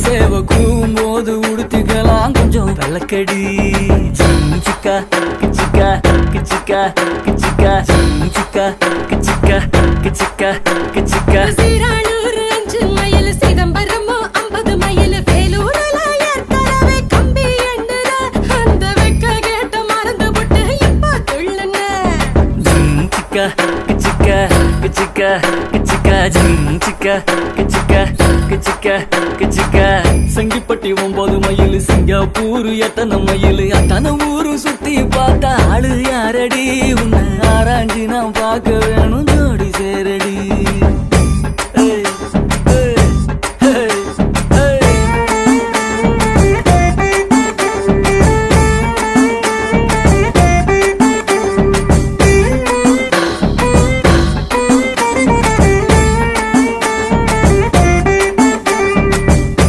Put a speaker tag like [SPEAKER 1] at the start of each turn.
[SPEAKER 1] சேவக்கும் போது உடுத்திக்கலாம் கொஞ்சம் வெள்ளக்கடி சிக்கா கிச்சிக்கா கிச்சிக்கா கிச்சிக்கா சிக்கா கிச்சிக்கா கிச்சிக்கா கிச்சிக்கா
[SPEAKER 2] சீரானூர் 5 mile சிதம்பரமோ 50 mile வேலூர்ல ஏற்கனவே கம்பி எண்ணுற அந்த வெக்க கேட்ட மறந்து விட்டு இப்ப துள்ளுன
[SPEAKER 1] சிக்கா கிச்சிக்கா கிச்சிக்கா கிச்சிக்கா சிக்கா கிச்சிக்கா கிச்சிக்கா கிச்சிக்கா சங்கிப்பட்டி 9 மைல் சிங்கப்பூர் எத்தனை மைல் அத்தனை ஊரு சுத்தி பார்த்தா ஆளு யாரடி உன்னை ஆராய்ச்சி நான் பார்க்க வேணும் ஜோடி சேரடி